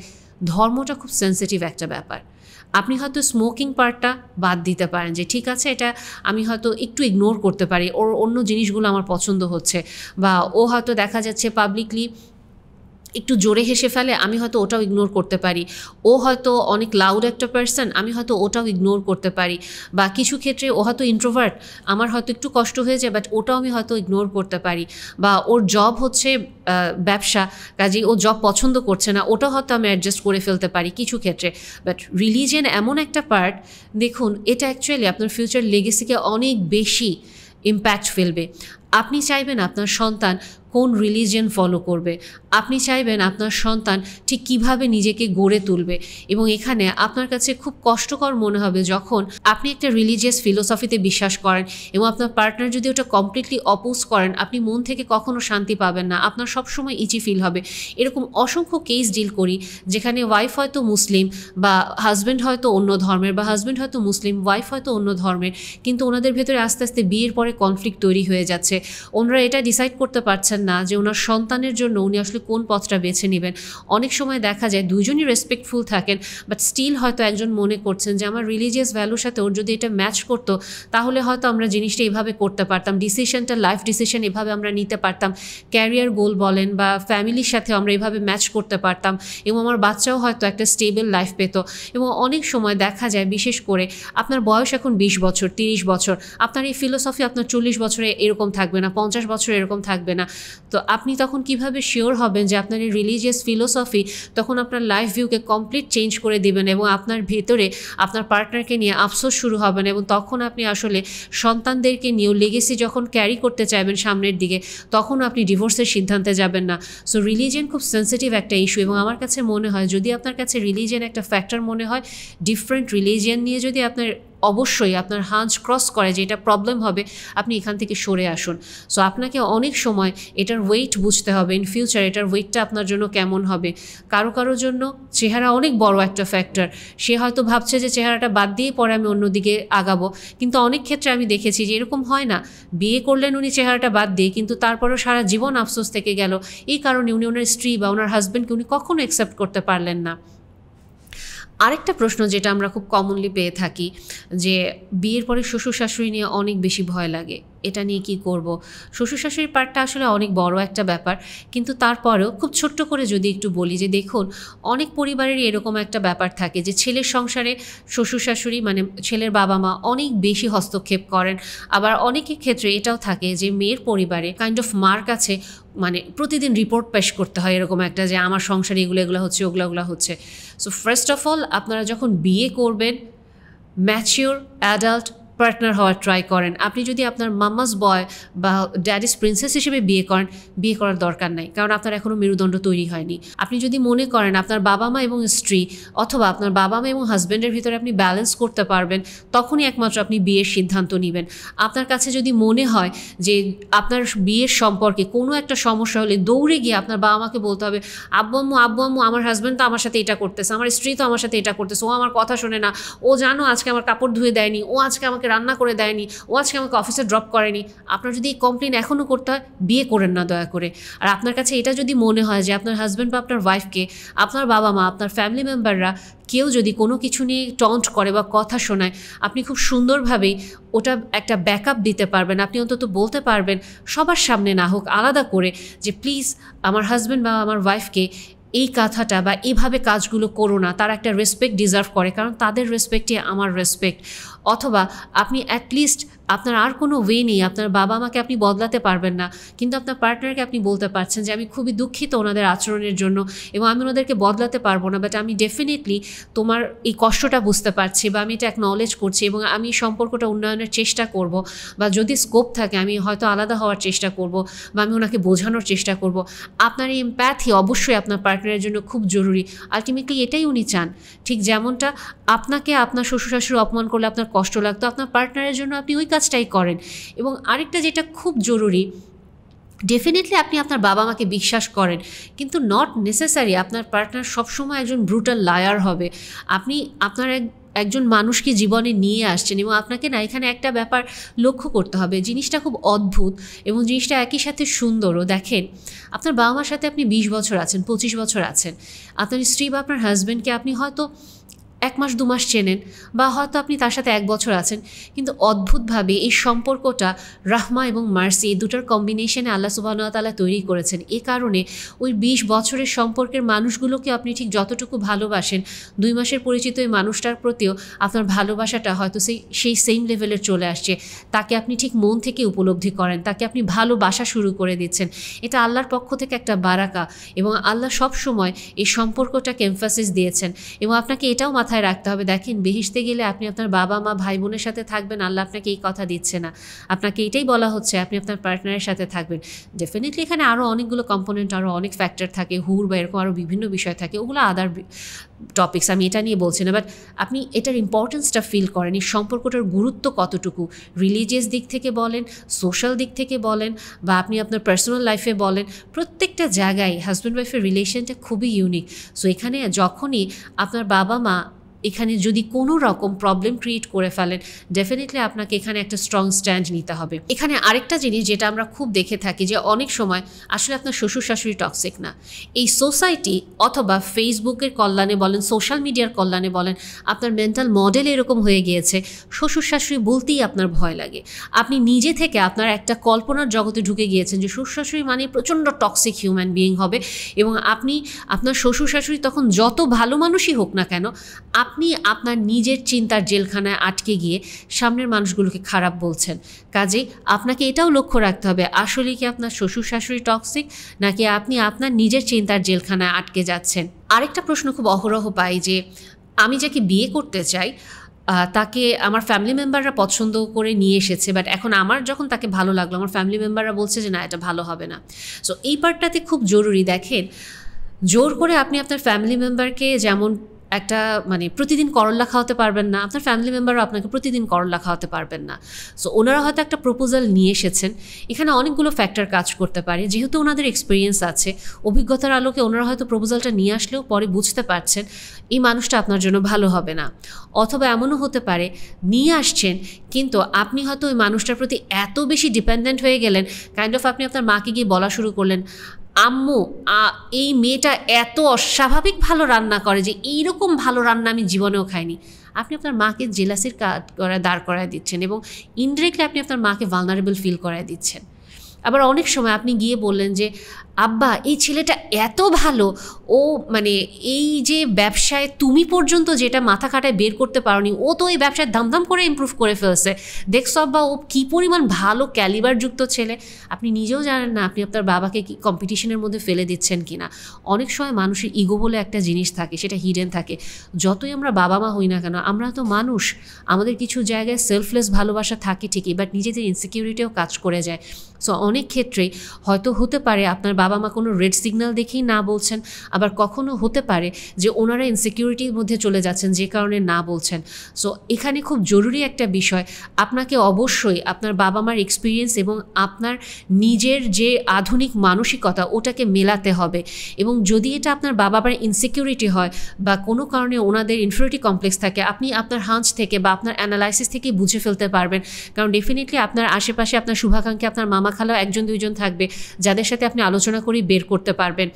[SPEAKER 1] ধর্মটা খুব সেন্সিটিভ একটা ব্যাপার। আপনি হয়তো স্মোকিং পার্টটা বাদ দিতে পারেন, যে ঠিক আছে এটা আমি হয়তো একটু ইগনোর করতে পারি, ওর অন্য জিনিসগুলো আমার পছন্দ হচ্ছে, বা ও হয়তো দেখা যাচ্ছে পাবলিকলি একটু জোরে হেসে ফেলে, আমি হয়তো ওটাও ইগনোর করতে পারি। ও হয়তো অনেক লাউড একটা পার্সন, আমি হয়তো ওটাও ইগনোর করতে পারি। বা কিছু ক্ষেত্রে ও হয়তো ইন্ট্রোভার্ট, আমার হয়তো একটু কষ্ট হয়ে যায়, বাট ওটাও আমি হয়তো ইগনোর করতে পারি। বা ওর জব হচ্ছে ব্যবসা, কাজেই ও জব পছন্দ করছে না, ওটাও হয়তো আমি অ্যাডজাস্ট করে ফেলতে পারি কিছু ক্ষেত্রে। বাট রিলিজিয়ান এমন একটা পার্ট, দেখুন এটা অ্যাকচুয়ালি আপনার ফিউচার লেগেসিকে অনেক বেশি ইম্প্যাক্ট ফেলবে। আপনি চাইবেন আপনার সন্তান কোন রিলিজিয়ন ফলো করবে, আপনি চাইবেন আপনার সন্তান ঠিক কিভাবে নিজেকে গড়ে তুলবে। এবং এখানে আপনার কাছে খুব কষ্টকর মনে হবে যখন আপনি একটা রিলিজিয়াস ফিলোসফিতে বিশ্বাস করেন এবং আপনার পার্টনার যদি ওটা কমপ্লিটলি অপোজ করেন, আপনি মন থেকে কখনো শান্তি পাবেন না, আপনার সবসময় ইচি ফিল হবে। এরকম অসংখ্য কেস ডিল করি যেখানে ওয়াইফ হয়তো মুসলিম বা হাজব্যান্ড হয়তো অন্য ধর্মের, বা হাজব্যান্ড হয়তো মুসলিম, ওয়াইফ হয়তো অন্য ধর্মের, কিন্তু ওনাদের ভেতরে আস্তে আস্তে বিয়ের পরে কনফ্লিক্ট তৈরি হয়ে যাচ্ছে। ওনারা এটা ডিসাইড করতে পারছেন না যে ওনার সন্তানের জন্য উনি আসলে কোন পথটা বেছে নেবেন। অনেক সময় দেখা যায় দুইজনই রেসপেক্টফুল থাকেন, বাট স্টিল হয়তো একজন মনে করছেন যে আমার রিলিজিয়াস ভ্যালুর সাথে ওর যদি এটা ম্যাচ করতো তাহলে হয়তো আমরা জিনিসটা এভাবে করতে পারতাম, ডিসিশনটা লাইফ ডিসিশন এভাবে আমরা নিতে পারতাম, ক্যারিয়ার গোল বলেন বা ফ্যামিলির সাথে আমরা এভাবে ম্যাচ করতে পারতাম এবং আমার বাচ্চাও হয়তো একটা স্টেবল লাইফ পেত। এবং অনেক সময় দেখা যায় বিশেষ করে আপনার বয়স এখন 20 বছর 30 বছর, আপনার এই ফিলোসফি আপনার 40 বছরে এরকম থাকবে না, 50 বছরে এরকম থাকবে না। তো আপনি তখন কিভাবে শিওর হবেন যে আপনার এই রিলিজিয়াস ফিলোসফি তখন আপনার লাইফ ভিউকে কমপ্লিট চেঞ্জ করে দিবেন এবং আপনার ভেতরে আপনার পার্টনারকে নিয়ে আফসোস শুরু হবেন এবং তখন আপনি আসলে সন্তানদেরকে নিয়েও লেগেসি যখন ক্যারি করতে চাইবেন সামনের দিকে, তখন আপনি ডিভোর্সের সিদ্ধান্তে যাবেন না। সো রিলিজিয়ান খুব সেন্সিটিভ একটা ইস্যু এবং আমার কাছে মনে হয় যদি আপনার কাছে রিলিজিয়ান একটা ফ্যাক্টর মনে হয়, ডিফারেন্ট রিলিজিয়ান নিয়ে যদি আপনার অবশ্যই আপনার হাঞ্চ ক্রস করে যে এটা প্রবলেম হবে, আপনি এখান থেকে সরে আসুন। সো আপনাকে অনেক সময় এটার ওয়েট বুঝতে হবে, ইন ফিউচার এটার ওয়েটটা আপনার জন্য কেমন হবে। কারোর জন্য চেহারা অনেক বড় একটা ফ্যাক্টর, সে হয়তো ভাবছে যে চেহারাটা বাদ দিয়ে পরে আমি অন্যদিকে আগাবো, কিন্তু অনেক ক্ষেত্রে আমি দেখেছি যে এরকম হয় না, বিয়ে করলেন উনি চেহারাটা বাদ দিয়ে, কিন্তু তারপরেও সারা জীবন আফসোস থেকে গেল এই কারণে উনি ওনার স্ত্রী বা ওনার হাজব্যান্ডকে উনি কখনো অ্যাকসেপ্ট করতে পারলেন না। আরেকটা প্রশ্ন যেটা আমরা খুব কমনলি পেয়ে থাকি যে বিয়ের পরে শ্বশুর শাশুড়ি নিয়ে অনেক বেশি ভয় লাগে, এটা নিয়ে কি করব। শ্বশুর শাশুড়ির পার্টটা আসলে অনেক বড় একটা ব্যাপার, কিন্তু তারপরেও খুব ছোট্ট করে যদি একটু বলি যে দেখুন অনেক পরিবারেরই এরকম একটা ব্যাপার থাকে যে ছেলের সংসারে শ্বশুর শাশুড়ি মানে ছেলের বাবা মা অনেক বেশি হস্তক্ষেপ করেন। আবার অনেকের ক্ষেত্রে এটাও থাকে যে মেয়ের পরিবারে কাইন্ড অফ মার কাছে মানে প্রতিদিন রিপোর্ট পেশ করতে হয় এরকম একটা যে আমার সংসারে এগুলো হচ্ছে ওগুলো হচ্ছে। সো ফার্স্ট অফ অল আপনারা যখন বিয়ে করবেন ম্যাচিওর অ্যাডাল্ট পার্টনার হওয়ার ট্রাই করেন। আপনি যদি আপনার মাম্মাস বয় বা ড্যাডিস প্রিন্সেস হিসেবে বিয়ে করার দরকার নাই, কারণ আপনার এখনও মেরুদণ্ড তৈরি হয়নি। আপনি যদি মনে করেন আপনার বাবা মা এবং স্ত্রী অথবা আপনার বাবা মা এবং হাজব্যান্ডের ভিতরে আপনি ব্যালেন্স করতে পারবেন, তখনই একমাত্র আপনি বিয়ের সিদ্ধান্ত নেবেন। আপনার কাছে যদি মনে হয় যে আপনার বিয়ের সম্পর্কে কোনো একটা সমস্যা হলে দৌড়ে গিয়ে আপনার বাবা মাকে বলতে হবে আব্বু আম্মু আমার হাজব্যান্ড তো আমার সাথে এটা করতেছে, আমার স্ত্রী তো আমার সাথে এটা করতেছে, ও আমার কথা শোনে না, ও জানো আজকে আমার কাপড় ধুয়ে দেয়নি, ও আজকে আমাকে রান্না করে দেয়নি, ও আজকে আমাকে অফিসে ড্রপ করেনি। আপনার যদি এই কমপ্লেন এখনও করতে হয়, বিয়ে করেন না দয়া করে। আর আপনার কাছে এটা যদি মনে হয় যে আপনার হাজব্যান্ড বা আপনার ওয়াইফকে আপনার বাবা মা আপনার ফ্যামিলি মেম্বাররা কেউ যদি কোনো কিছু নিয়ে টন্ট করে বা কথা শোনায়, আপনি খুব সুন্দরভাবেই ওটা একটা ব্যাকআপ দিতে পারবেন। আপনি অন্তত বলতে পারবেন সবার সামনে না হোক আলাদা করে যে প্লিজ আমার হাজব্যান্ড বা আমার ওয়াইফকে এই কথাটা বা এইভাবে কাজগুলো করো না, তারা একটা রেসপেক্ট ডিজার্ভ করে, কারণ তাদের রেসপেক্টই আমার রেসপেক্ট। অথবা আপনি অ্যাটলিস্ট আপনার আর কোনো ওয়ে নেই, আপনার বাবা মাকে আপনি বদলাতে পারবেন না, কিন্তু আপনার পার্টনারকে আপনি বলতে পারছেন যে আমি খুবই দুঃখিত ওনাদের আচরণের জন্য এবং আমি ওনাদেরকে বদলাতে পারবো না, বাট আমি ডেফিনেটলি তোমার এই কষ্টটা বুঝতে পারছি বা আমি এটা অ্যাকনলেজ করছি এবং আমি সম্পর্কটা উন্নয়নের চেষ্টা করব, বা যদি স্কোপ থাকে আমি হয়তো আলাদা হওয়ার চেষ্টা করব বা আমি ওনাকে বোঝানোর চেষ্টা করব। আপনার এই এমপ্যাথি অবশ্যই আপনার পার্টনারের জন্য খুব জরুরি। আলটিমেটলি এটাই উনি চান। ঠিক যেমনটা আপনাকে আপনার শ্বশুর শাশুড়ি অপমান করলে আপনার কষ্ট লাগতো, আপনার পার্টনারের জন্য আপনি ওই কাজটাই করেন। এবং আরেকটা যেটা খুব জরুরি, ডেফিনেটলি আপনি আপনার বাবা মাকে বিশ্বাস করেন, কিন্তু নট নেসেসারি আপনার পার্টনার সবসময় একজন ব্রুটাল লায়ার হবে। আপনি আপনার একজন মানুষকে জীবনে নিয়ে আসছেন এবং আপনাকে না এখানে একটা ব্যাপার লক্ষ্য করতে হবে, জিনিসটা খুব অদ্ভুত এবং জিনিসটা একই সাথে সুন্দরও। দেখেন আপনার বাবা মার সাথে আপনি 20 বছর আছেন, 25 বছর আছেন, আপনার স্ত্রী বা আপনার হাজব্যান্ডকে আপনি হয়তো 1 মাস 2 মাস চেনেন বা হয়তো আপনি তার সাথে 1 বছর আছেন, কিন্তু অদ্ভুতভাবে এই সম্পর্কটা রাহমা এবং মার্সি এই দুটার কম্বিনেশনে আল্লাহ সুবহানাহু ওয়া তাআলা তৈরি করেছেন। এই কারণে ওই 20 বছরের সম্পর্কের মানুষগুলোকে আপনি ঠিক যতটুকু ভালোবাসেন, 2 মাসের পরিচিত এই মানুষটার প্রতিও আপনার ভালোবাসাটা হয়তো সেই সেম লেভেলের চলে আসছে। তাকে আপনি ঠিক মন থেকে উপলব্ধি করেন, তাকে আপনি ভালোবাসা শুরু করে দিচ্ছেন। এটা আল্লাহর পক্ষ থেকে একটা বারাকা এবং আল্লাহ সব সময় এই সম্পর্কটাকে এমফাসিস দিয়েছেন এবং আপনাকে এটাও মাথায় মাথায় রাখতে হবে, দেখেন বেহেশতে গেলে আপনি আপনার বাবা মা ভাই বোনের সাথে থাকবেন, আল্লাহ আপনাকে এই কথা দিচ্ছে না, আপনাকে এটাই বলা হচ্ছে আপনি আপনার পার্টনারের সাথে থাকবেন। ডেফিনেটলি এখানে আরও অনেকগুলো কম্পোনেন্ট, আরও অনেক ফ্যাক্টর থাকে, হুর বা এরকম আরও বিভিন্ন বিষয় থাকে, ওগুলো আদার টপিকস, আমি এটা নিয়ে বলছি না। বাট আপনি এটার ইম্পর্টেন্সটা ফিল করেন, এই সম্পর্কটার গুরুত্ব কতটুকু, রিলিজিয়াস দিক থেকে বলেন, সোশ্যাল দিক থেকে বলেন, বা আপনি আপনার পার্সোনাল লাইফে বলেন, প্রত্যেকটা জায়গায় হাজব্যান্ড ওয়াইফের রিলেশনটা খুবই ইউনিক। সো এখানে যখনই আপনার বাবা মা এখানে যদি কোনো রকম প্রবলেম ক্রিয়েট করে ফেলেন, ডেফিনেটলি আপনাকে এখানে একটা স্ট্রং স্ট্যান্ড নিতে হবে। এখানে আরেকটা জিনিস যেটা আমরা খুব দেখে থাকি, যে অনেক সময় আসলে আপনার শ্বশুর শাশুড়ি টক্সিক না, এই সোসাইটি অথবা ফেসবুকের কল্যাণে বলেন, সোশ্যাল মিডিয়ার কল্যাণে বলেন, আপনার মেন্টাল মডেল এরকম হয়ে গিয়েছে, শ্বশুর শাশুড়ি বলতেই আপনার ভয় লাগে। আপনি নিজে থেকে আপনার একটা কল্পনার জগতে ঢুকে গিয়েছেন যে শ্বশুর শাশুড়ি মানে প্রচণ্ড টক্সিক হিউম্যান বিইং হবে, এবং আপনি আপনার শ্বশুর শাশুড়ি তখন যত ভালো মানুষই হোক না কেন, আপনি আপনার নিজের চিন্তার জেলখানায় আটকে গিয়ে সামনের মানুষগুলোকে খারাপ বলছেন। কাজেই আপনাকে এটাও লক্ষ্য রাখতে হবে, আসলে কি আপনার শ্বশুর শাশুড়ি টক্সিক, নাকি আপনি আপনার নিজের চিন্তার জেলখানায় আটকে যাচ্ছেন। আরেকটা প্রশ্ন খুব অহরহ পাই, যে আমি যাকে বিয়ে করতে চাই তাকে আমার ফ্যামিলি মেম্বাররা পছন্দ করে নিয়ে এসেছে, বাট এখন আমার যখন তাকে ভালো লাগলো, আমার ফ্যামিলি মেম্বাররা বলছে যে না, এটা ভালো হবে না। সো এই পার্টটাতে খুব জরুরি। দেখেন, জোর করে আপনি আপনার ফ্যামিলি মেম্বারকে যেমন একটা মানে প্রতিদিন করল্লা খাওয়াতে পারবেন না, আপনার ফ্যামিলি মেম্বারও আপনাকে প্রতিদিন করল্লা খাওয়াতে পারবেন না। সো ওনারা হয়তো একটা প্রপোজাল নিয়ে এসেছেন, এখানে অনেকগুলো ফ্যাক্টর কাজ করতে পারে। যেহেতু ওনাদের এক্সপিরিয়েন্স আছে, অভিজ্ঞতার আলোকে ওনারা হয়তো প্রপোজালটা নিয়ে আসলেও পরে বুঝতে পারছেন এই মানুষটা আপনার জন্য ভালো হবে না। অথবা এমনও হতে পারে নিয়ে আসছেন, কিন্তু আপনি হয়তো ওই মানুষটার প্রতি এত বেশি ডিপেন্ডেন্ট হয়ে গেলেন, কাইন্ড অফ আপনি আপনার মাকে গিয়ে বলা শুরু করলেন, আম্মু এই মেয়েটা এত অস্বাভাবিক ভালো রান্না করে যে এইরকম ভালো রান্না আমি জীবনেও খাইনি। আপনি আপনার মাকে জেলাসির দাঁড় করায় দিচ্ছেন, এবং ইনডিরেক্টলি আপনি আপনার মাকে ভালনারেবল ফিল করায় দিচ্ছেন। আবার অনেক সময় আপনি গিয়ে বললেন যে আব্বা এই ছেলেটা এত ভালো, ও মানে এই যে ব্যবসায় তুমি পর্যন্ত যেটা মাথা খাটায় বের করতে পারোনি, ও তো এই ব্যবসায় দামদাম করে ইমপ্রুভ করে ফেলছে, দেখছো আব্বা ও কী পরিমাণ ভালো ক্যালিবারযুক্ত ছেলে। আপনি নিজেও জানেন না আপনি আপনার বাবাকে কি কম্পিটিশনের মধ্যে ফেলে দিচ্ছেন কিনা। অনেক সময় মানুষের ইগো বলে একটা জিনিস থাকে, সেটা হিডেন থাকে। যতই আমরা বাবা মা হই না কেন, আমরা তো মানুষ, আমাদের কিছু জায়গায় সেলফলেস ভালোবাসা থাকে ঠিকই, বাট নিজেদের ইনসিকিউরিটিও কাজ করে যায়। সো অনেক ক্ষেত্রেই হয়তো হতে পারে আপনার বাবা মা কোনো রেড সিগন্যাল দেখেই না বলছেন, আবার কখনো হতে পারে যে ওনারা ইনসিকিউরিটির মধ্যে চলে যাচ্ছেন যে কারণে না বলছেন। সো এখানে খুব জরুরি একটা বিষয়, আপনাকে অবশ্যই আপনার বাবা মার এক্সপিরিয়েন্স এবং আপনার নিজের যে আধুনিক মানসিকতা ওটাকে মেলাতে হবে। এবং যদি এটা আপনার বাবা মার ইনসিকিউরিটি হয় বা কোনো কারণে ওনাদের ইনফিরিয়রিটি কমপ্লেক্স থাকে, আপনি আপনার হাঞ্চ থেকে বা আপনার অ্যানালাইসিস থেকেই বুঝে ফেলতে পারবেন। কারণ ডেফিনেটলি আপনার আশেপাশে আপনার শুভাকাঙ্ক্ষী, আপনার মামা খালাও একজন দুইজন থাকবে যাদের সাথে আপনি আলোচনা করেই বের করতে পারবেন।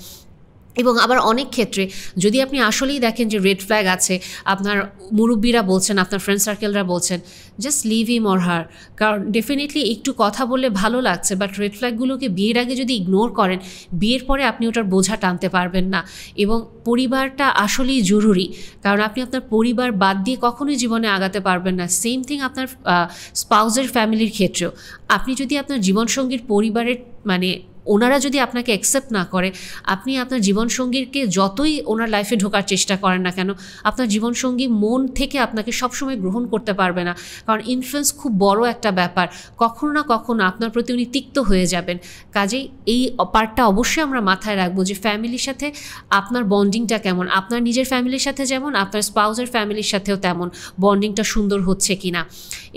[SPEAKER 1] এবং আবার অনেক ক্ষেত্রে যদি আপনি আসলেই দেখেন যে রেড ফ্ল্যাগ আছে, আপনার মুরব্বীরা বলছেন, আপনার ফ্রেন্ড সার্কেলরা বলছেন just leave him or her, কারণ ডেফিনেটলি একটু কথা বললে ভালো লাগছে, বাট রেড ফ্ল্যাগগুলোকে বিয়ের আগে যদি ইগনোর করেন, বিয়ের পরে আপনি ওটার বোঝা টানতে পারবেন না। এবং পরিবারটা আসলেই জরুরি, কারণ আপনি আপনার পরিবার বাদ দিয়ে কখনোই জীবনে আগাতে পারবেন না। সেম থিং আপনার স্পাউজের ফ্যামিলির ক্ষেত্রেও, আপনি যদি আপনার জীবনসঙ্গীর পরিবারের মানে ওনারা যদি আপনাকে অ্যাকসেপ্ট না করে, আপনি আপনার জীবনসঙ্গীকে যতই ওনার লাইফে ঢোকার চেষ্টা করেন না কেন, আপনার জীবনসঙ্গী মন থেকে আপনাকে সবসময় গ্রহণ করতে পারবে না। কারণ ইনফ্লুয়েন্স খুব বড় একটা ব্যাপার, কখনো না কখনো আপনার প্রতি উনি তিক্ত হয়ে যাবেন। কাজেই এই পার্টটা অবশ্যই আমরা মাথায় রাখবো যে ফ্যামিলির সাথে আপনার বন্ডিংটা কেমন, আপনার নিজের ফ্যামিলির সাথে যেমন আপনার স্পাউসের ফ্যামিলির সাথেও তেমন বন্ডিংটা সুন্দর হচ্ছে কিনা।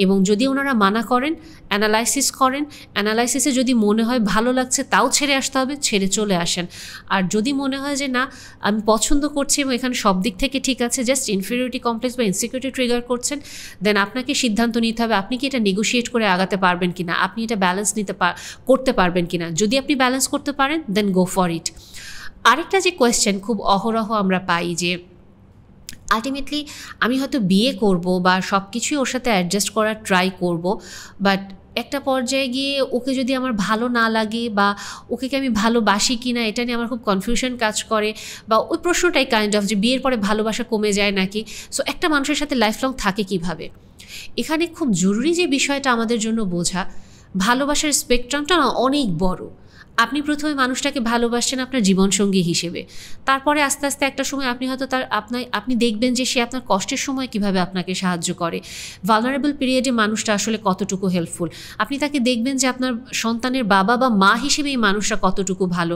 [SPEAKER 1] এবং যদি ওনারা মানা করেন, অ্যানালাইসিস করেন, অ্যানালাইসিসে যদি মনে হয় ভালো লাগছে তাও ছেড়ে আসতে হবে, ছেড়ে চলে আসেন। আর যদি মনে হয় যে না আমি পছন্দ করছি এবং এখানে সব দিক থেকে ঠিক আছে, জাস্ট ইনফিরিয়রিটি কমপ্লেক্স বা ইনসিকিউরিটি ট্রিগার করছেন, দেন আপনাকে সিদ্ধান্ত নিতে হবে আপনি কি এটা নেগোশিয়েট করে আগাতে পারবেন কিনা, আপনি এটা ব্যালেন্স করতে পারবেন কিনা। যদি আপনি ব্যালেন্স করতে পারেন দেন গো ফর ইট। আরেকটা যে কোয়েশ্চেন খুব অহরহ আমরা পাই যে আলটিমেটলি আমি হয়তো বিয়ে করব বা সব কিছুই ওর সাথে অ্যাডজাস্ট করার ট্রাই করব, বাট একটা পর্যায়ে গিয়ে ওকে যদি আমার ভালো না লাগে বা ওকে কি আমি ভালোবাসি কি না এটা নিয়ে আমার খুব কনফিউশন কাজ করে, বা ওই প্রশ্নটাই কাইন্ড অফ যে বিয়ের পরে ভালোবাসা কমে যায় নাকি। সো একটা মানুষের সাথে লাইফ লং থাকে কিভাবে, এখানে খুব জরুরি যে বিষয়টা আমাদের জন্য বোঝা, ভালোবাসার স্পেকট্রামটা না অনেক বড়। আপনি প্রথমে মানুষটাকে ভালোবাসছেন আপনার জীবনসঙ্গী হিসেবে, তারপরে আস্তে আস্তে একটা সময় আপনি হয়তো আপনি দেখবেন যে সে আপনার কষ্টের সময় কিভাবে আপনাকে সাহায্য করে, ভালনারেবল পিরিয়ডে মানুষটা আসলে কতটুকু হেল্পফুল। আপনি তাকে দেখবেন যে আপনার সন্তানের বাবা বা মা হিসেবে এই মানুষটা কতটুকু ভালো।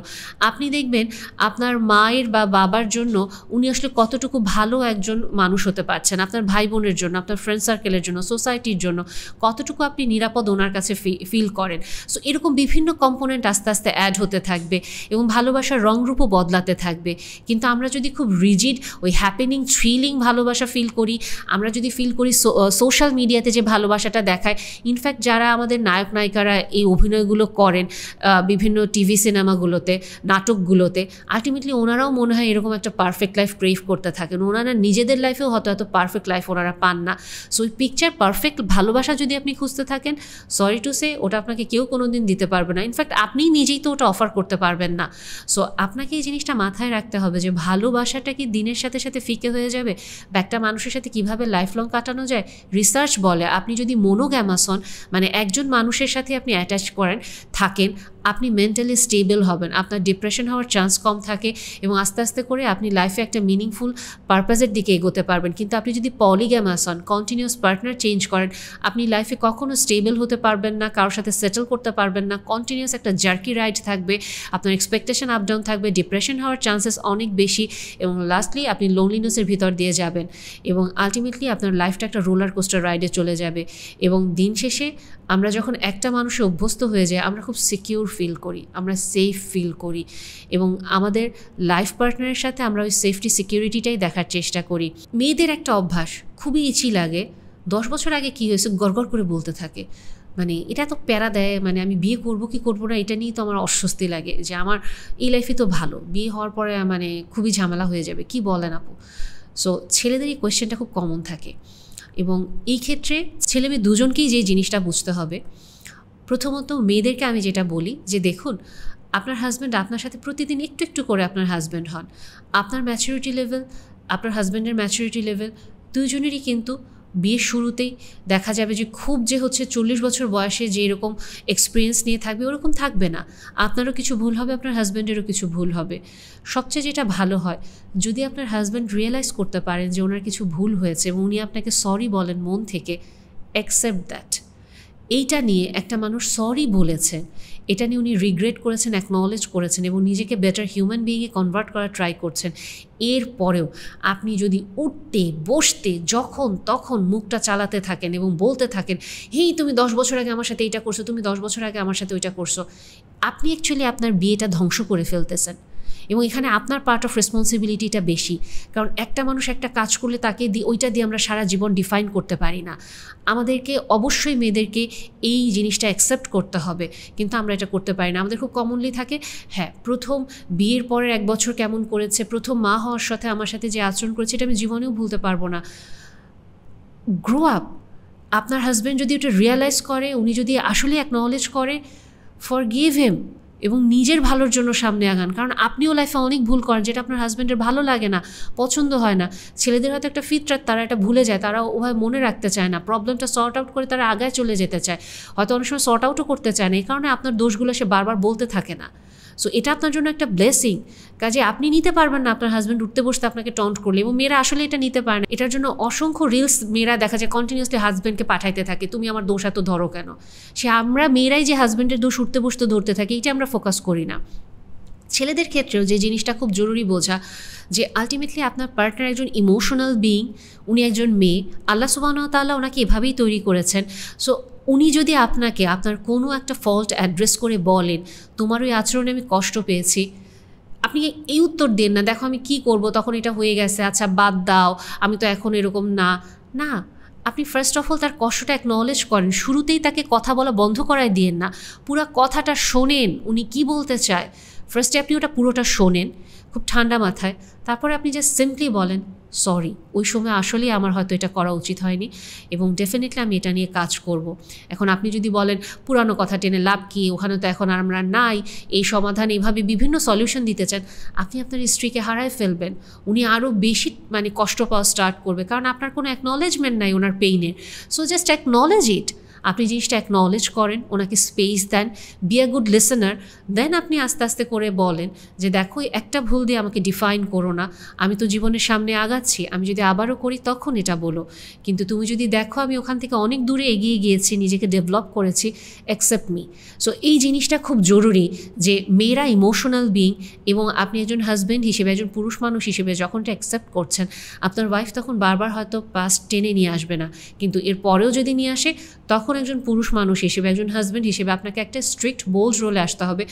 [SPEAKER 1] আপনি দেখবেন আপনার মায়ের বা বাবার জন্য উনি আসলে কতটুকু ভালো একজন মানুষ হতে পারছেন, আপনার ভাই বোনের জন্য, আপনার ফ্রেন্ড সার্কেলের জন্য, সোসাইটির জন্য কতটুকু আপনি নিরাপদ ওনার কাছে ফিল করেন। সো এরকম বিভিন্ন কম্পোনেন্ট আস্তে আস্তে অ্যাড হতে থাকবে এবং ভালোবাসার রংরূপও বদলাতে থাকবে। কিন্তু আমরা যদি খুব রিজিড ওই হ্যাপেনিং থ্রিলিং ভালোবাসা ফিল করি, আমরা যদি ফিল করি সোশ্যাল মিডিয়াতে যে ভালোবাসাটা দেখায়, ইনফ্যাক্ট যারা আমাদের নায়ক নায়িকারা এই অভিনয়গুলো করেন বিভিন্ন টিভি সিনেমাগুলোতে, নাটকগুলোতে, আলটিমেটলি ওনারাও মনে হয় এরকম একটা পারফেক্ট লাইফ ক্রেভ করতে থাকেন। ওনারা নিজেদের লাইফেও হয়তো এত পারফেক্ট লাইফ ওনারা পান না। সো ওই পিকচার পারফেক্ট ভালোবাসা যদি আপনি খুঁজতে থাকেন, সরি টু সে ওটা আপনাকে কেউ কোনো দিন দিতে পারবে না। ইনফ্যাক্ট আপনি নিজেই তো ওটা অফার করতে পারবেন না। সো আপনাকে এই জিনিসটা মাথায় রাখতে হবে যে ভালোবাসাটা কি দিনের সাথে সাথে ফিকে হয়ে যাবে, বা একটা মানুষের সাথে কীভাবে লাইফ লং কাটানো যায়। রিসার্চ বলে আপনি যদি মনোগ্যামাস হন, মানে একজন মানুষের সাথে আপনি অ্যাটাচ থাকেন, আপনি মেন্টালি স্টেবল হবেন, আপনার ডিপ্রেশন হওয়ার চান্স কম থাকে এবং আস্তে আস্তে করে আপনি লাইফে একটা মিনিংফুল পারপাসের দিকে এগোতে পারবেন। কিন্তু আপনি যদি পলিগ্যামাস হন, কন্টিনিউয়াস পার্টনার চেঞ্জ করেন, আপনি লাইফে কখনো স্টেবল হতে পারবেন না, কারোর সাথে সেটেল করতে পারবেন না, কন্টিনিউয়াস একটা জার্কি রাইড থাকবে, আপনার এক্সপেকটেশন আপ ডাউন থাকবে, ডিপ্রেশন হওয়ার চান্সেস অনেক বেশি এবং লাস্টলি আপনি লোনলিনেসের ভিতর দিয়ে যাবেন এবং আলটিমেটলি আপনার লাইফটা একটা রোলার কোস্টার রাইডে চলে যাবে। এবং দিন শেষে আমরা যখন একটা মানুষে অভ্যস্ত হয়ে যাই, আমরা খুব সিকিউর ফিল করি, আমরা সেফ ফিল করি এবং আমাদের লাইফ পার্টনারের সাথে আমরা ওই সেফটি সিকিউরিটিটাই দেখার চেষ্টা করি। মেয়েদের একটা অভ্যাস খুবই ইচি লাগে, 10 বছর আগে কী হয়েছে গড়গড় করে বলতে থাকে, মানে এটা তো প্যারা দেয়, মানে আমি বিয়ে করবো কি করবো না এটা নিয়েই তো আমার অস্বস্তি লাগে, যে আমার এই লাইফই তো ভালো, বিয়ে হওয়ার পরে মানে খুবই ঝামেলা হয়ে যাবে, কি বলেন আপু। সো ছেলেদের এই কোয়েশ্চেনটা খুব কমন থাকে এবং এই ক্ষেত্রে ছেলে মেয়ে দুজনকেই যে জিনিসটা বুঝতে হবে। প্রথমত মেয়েদেরকে আমি যেটা বলি যে দেখুন, আপনার হাজব্যান্ড আপনার সাথে প্রতিদিন একটু একটু করে আপনার হাজব্যান্ড হন, আপনার ম্যাচুরিটি লেভেল, আপনার হাজব্যান্ডের ম্যাচুরিটি লেভেল দুজনেরই কিন্তু বিয়ের শুরুতেই দেখা যাবে যে খুব যে হচ্ছে 40 বছর বয়সে যে এরকম এক্সপিরিয়েন্স নিয়ে থাকবে ওরকম থাকবে না। আপনারও কিছু ভুল হবে, আপনার হাজব্যান্ডেরও কিছু ভুল হবে। সবচেয়ে যেটা ভালো হয় যদি আপনার হাজব্যান্ড রিয়েলাইজ করতে পারেন যে ওনার কিছু ভুল হয়েছে এবং উনি আপনাকে সরি বলেন মন থেকে, অ্যাকসেপ্ট দ্যাট। এইটা নিয়ে একটা মানুষ সরি বলেছেন, এটা নিয়ে উনি রিগ্রেট করেছেন, অ্যাকনলেজ করেছেন এবং নিজেকে বেটার হিউম্যান বিইংয়ে কনভার্ট করার ট্রাই করছেন। এরপরেও আপনি যদি উঠতে বসতে যখন তখন মুখটা চালাতে থাকেন এবং বলতে থাকেন, হেই তুমি 10 বছর আগে আমার সাথে এইটা করছো, তুমি 10 বছর আগে আমার সাথে ওইটা করছো, আপনি অ্যাকচুয়ালি আপনার বিয়েটা ধ্বংস করে ফেলতেছেন এবং এখানে আপনার পার্ট অফ রেসপন্সিবিলিটিটা বেশি। কারণ একটা মানুষ একটা কাজ করলে তাকে ওইটা দিয়ে আমরা সারা জীবন ডিফাইন করতে পারি না। আমাদেরকে অবশ্যই মেয়েদেরকে এই জিনিসটা অ্যাকসেপ্ট করতে হবে, কিন্তু আমরা এটা করতে পারি না। আমাদের খুব কমনলি থাকে, হ্যাঁ প্রথম বিয়ের পরের 1 বছর কেমন করেছে, প্রথম মা হওয়ার সাথে আমার সাথে যে আচরণ করেছে এটা আমি জীবনেও ভুলতে পারবো না। Grow up. আপনার হাজব্যান্ড যদি ওটা রিয়েলাইজ করে, উনি যদি আসলে অ্যাকনলেজ করে, ফরগিভ হিম এবং নিজের ভালোর জন্য সামনে আগান। কারণ আপনিও লাইফে অনেক ভুল করেন যেটা আপনার হাজব্যান্ডের ভালো লাগে না, পছন্দ হয় না। ছেলেদের হয়তো একটা ফিতরাত, তারা এটা ভুলে যায়, তারা ওভাবে মনে রাখতে চায় না, প্রবলেমটা সর্ট আউট করে তারা আগায় চলে যেতে চায়, হয়তো অনেক সময় সর্ট আউটও করতে চায় না, এই কারণে আপনার দোষগুলো সে বারবার বলতে থাকে না। সো এটা আপনার জন্য একটা ব্লেসিং, কাজে আপনি নিতে পারবেন না আপনার হাজব্যান্ড উঠতে বসতে আপনাকে টন্ট করলে, এবং মেয়েরা আসলে এটা নিতে পারে না। এটার জন্য অসংখ্য রিলস মেয়েরা দেখা যায় কন্টিনিউসলি হাজব্যান্ডকে পাঠাইতে থাকে, তুমি আমার দোষ এত ধরো কেন। আমরা মেয়েরাই যে হাজব্যান্ডের দোষ উঠতে বসতে ধরতে থাকি, এটা আমরা ফোকাস করি না। ছেলেদের ক্ষেত্রেও যে জিনিসটা খুব জরুরি বোঝা, যে আলটিমেটলি আপনার পার্টনার একজন ইমোশনাল বিইং, উনি একজন মেয়ে, আল্লাহ সুবহানাহু ওয়া তাআলা ওনাকে এভাবেই তৈরি করেছেন। সো উনি যদি আপনাকে আপনার কোনো একটা ফল্ট অ্যাড্রেস করে বলেন, তোমার ওই আচরণে আমি কষ্ট পেয়েছি, আপনি এই উত্তর দেন না, দেখো আমি কি করব, তখন এটা হয়ে গেছে, আচ্ছা বাদ দাও, আমি তো এখন এরকম না। আপনি ফার্স্ট অফ অল তার কষ্টটা অ্যাকনলেজ করেন, শুরুতেই তাকে কথা বলা বন্ধ করায় দিয়েন না, পুরো কথাটা শোনেন উনি কি বলতে চায়। ফার্স্টে আপনি ওটা পুরোটা শোনেন খুব ঠান্ডা মাথায়, তারপরে আপনি জাস্ট সিম্পলি বলেন সরি, ওই সময় আসলেই আমার হয়তো এটা করা উচিত হয়নি এবং ডেফিনেটলি আমি এটা নিয়ে কাজ করব। এখন আপনি যদি বলেন পুরানো কথা টেনে লাভ কি, ওখানে তো এখন আমরা নাই, এই সমাধান এইভাবে বিভিন্ন সলিউশন দিতে চান, আপনি আপনার স্ত্রীকে হারায় ফেলবেন। উনি আরও বেশি কষ্ট পাওয়া স্টার্ট করবে, কারণ আপনার কোনো অ্যাকনলেজমেন্ট নাই ওনার পেইনের। So just acknowledge it. আপনি জিনিসটা অ্যাকনলেজ করেন, ওনাকে স্পেস দেন, be a good listener, then আপনি আস্তে আস্তে করে বলেন যে দেখো একটা ভুল দিয়ে আমাকে ডিফাইন করো না, আমি তো জীবনের সামনে আগাচ্ছি, আমি যদি আবারও করি তখন এটা বলো, কিন্তু তুমি যদি দেখো আমি ওখান থেকে অনেক দূরে এগিয়ে গিয়েছি, নিজেকে ডেভেলপ করেছি, অ্যাকসেপ্ট মি। সো এই জিনিসটা খুব জরুরি যে মেয়েরা ইমোশনাল বিং, এবং আপনি একজন হাজব্যান্ড হিসেবে, একজন পুরুষ মানুষ হিসেবে যখনটা অ্যাকসেপ্ট করছেন, আপনার ওয়াইফ তখন বারবার হয়তো পাস্ট টেনে নিয়ে আসবে না, কিন্তু এর পরেও যদি নিয়ে আসে তখন একজন পুরুষ মানুষ হিসেবে, একজন হাজব্যান্ড হিসেবে আপনাকে একটা স্ট্রিক্ট বোল্ড রোলে আসতে হবে।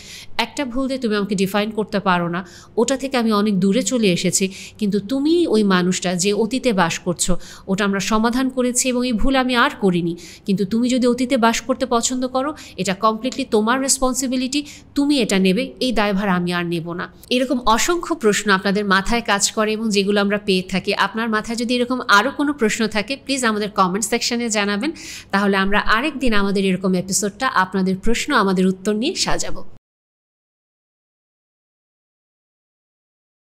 [SPEAKER 1] একটা ভুল দিয়ে তুমি আমাকে ডিফাইন করতে পারো না, ওটা থেকে আমি অনেক দূরে চলে এসেছি, কিন্তু তুমি ওই মানুষটা যে অতীতে বাস করছো ওটা আমরা সমাধান করেছি এবং এই ভুল আমি আর করিনি, কিন্তু তুমি যদি অতীতে বাস করতে পছন্দ করো এটা কমপ্লিটলি তোমার রেসপন্সিবিলিটি, তুমি এটা নেবে, এই দায়ভার আমি আর নেব না। এরকম অসংখ্য প্রশ্ন আপনাদের মাথায় কাজ করে এবং যেগুলো আমরা পেয়ে থাকি। আপনার মাথায় যদি এরকম আরও কোনো প্রশ্ন থাকে প্লিজ আমাদের কমেন্ট সেকশনে জানাবেন, তাহলে আমরা আরেক দিন আমাদের এরকম এপিসোডটা আপনাদের প্রশ্ন আমাদের উত্তর নিয়ে সাজাবো।